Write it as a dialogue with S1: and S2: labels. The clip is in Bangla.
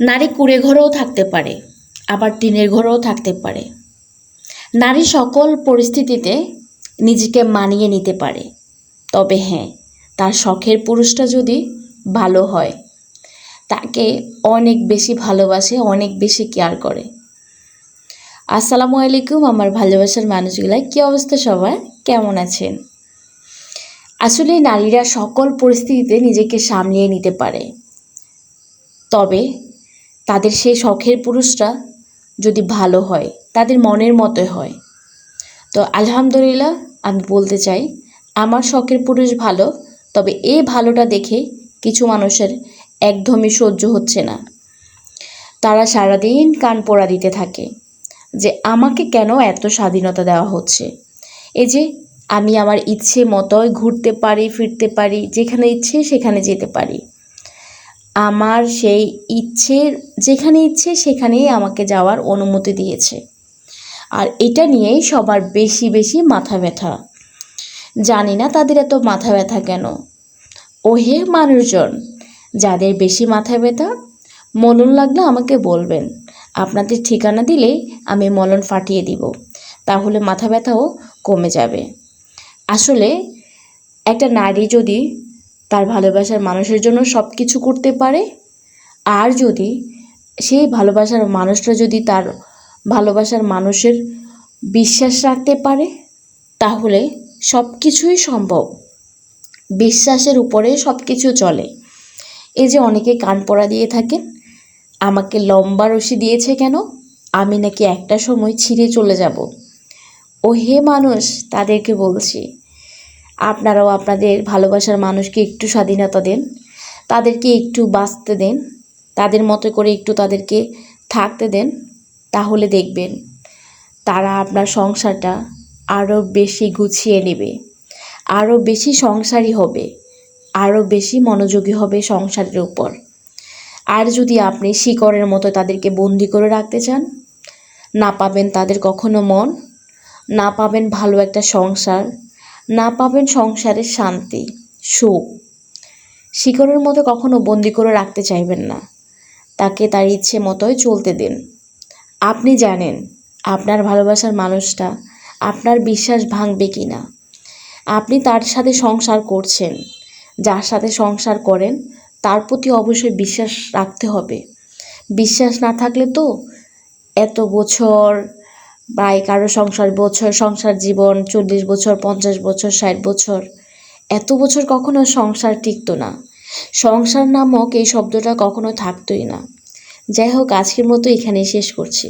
S1: নারী কুঁড়ে ঘরেও থাকতে পারে, আবার টিনের ঘরেও থাকতে পারে। নারী সকল পরিস্থিতিতে নিজেকে মানিয়ে নিতে পারে। তবে হ্যাঁ, তার শখের পুরুষটা যদি ভালো হয়, তাকে অনেক বেশি ভালোবাসে, অনেক বেশি কেয়ার করে। আসসালামু আলাইকুম আমার ভালোবাসার মানুষগুলা, কী অবস্থা সবার, কেমন আছেন? আসলে নারীরা সকল পরিস্থিতিতে নিজেকে সামলিয়ে নিতে পারে, তবে তাদের সেই শখের পুরুষটা যদি ভালো হয়, তাদের মনের মতো হয়। তো আলহামদুলিল্লাহ, আমি বলতে চাই আমার শখের পুরুষ ভালো, তবে এই ভালোটা দেখে কিছু মানুষের একদমই সহ্য হচ্ছে না। তারা সারাদিন কান পোড়া দিতে থাকে যে আমাকে কেন এত স্বাধীনতা দেওয়া হচ্ছে। এই যে আমি আমার ইচ্ছে মতোই ঘুরতে পারি, ফিরতে পারি, যেখানে ইচ্ছে সেখানে যেতে পারি। আমার সেই ইচ্ছের যেখানে ইচ্ছে সেখানেই আমাকে যাওয়ার অনুমতি দিয়েছে। আর এটা নিয়েই সবার বেশি বেশি মাথা ব্যথা। জানি না তাদের এত মাথা ব্যথা কেন। ওহে মানুষজন, যাদের বেশি মাথা ব্যথা, মলম লাগলে আমাকে বলবেন। আপনাদের ঠিকানা দিলেই আমি মলম ফাটিয়ে দিব, তাহলে মাথা ব্যথাও কমে যাবে। আসলে একটা নারী যদি তার ভালোবাসার মানুষের জন্য সব কিছু করতে পারে, আর যদি সেই ভালোবাসার মানুষটা যদি তার ভালোবাসার মানুষের বিশ্বাস রাখতে পারে, তাহলে সব কিছুই সম্ভব। বিশ্বাসের উপরে সব কিছু চলে। এই যে অনেকে কান পড়া দিয়ে থাকেন, আমাকে লম্বা রশি দিয়েছে কেন, আমি নাকি একটা সময় ছিঁড়ে চলে যাব। ও হে মানুষ, তাদেরকে বলছি, আপনারাও আপনাদের ভালোবাসার মানুষকে একটু স্বাধীনতা দেন, তাদেরকে একটু বাঁচতে দেন, তাদের মতো করে একটু তাদেরকে থাকতে দেন। তাহলে দেখবেন তারা আপনার সংসারটা আরও বেশি গুছিয়ে নেবে, আরও বেশি সংসারী হবে, আরও বেশি মনোযোগী হবে সংসারের উপর। আর যদি আপনি শিকড়ের মতো তাদেরকে বন্দি করে রাখতে চান, না পাবেন তাদের কখনো মন, না পাবেন ভালো একটা সংসার, না পাবেন সংসারের শান্তি, সুখ। শিকড়ের মতো কখনো বন্দি করে রাখতে চাইবেন না, তাকে তার ইচ্ছে মতোই চলতে দিন। আপনি জানেন আপনার ভালোবাসার মানুষটা আপনার বিশ্বাস ভাঙবে কি না। আপনি তার সাথে সংসার করছেন, যার সাথে সংসার করেন তার প্রতি অবশ্যই বিশ্বাস রাখতে হবে। বিশ্বাস না থাকলে তো এত বছর বা কারো সংসার জীবন 40 বছর, 50 বছর, 60 বছর, এত বছর কখনো সংসার টিকতো না। সংসার নামক এই শব্দটা কখনো থাকতোই না। যাই হোক, আজকের মতো এখানেই শেষ করছি।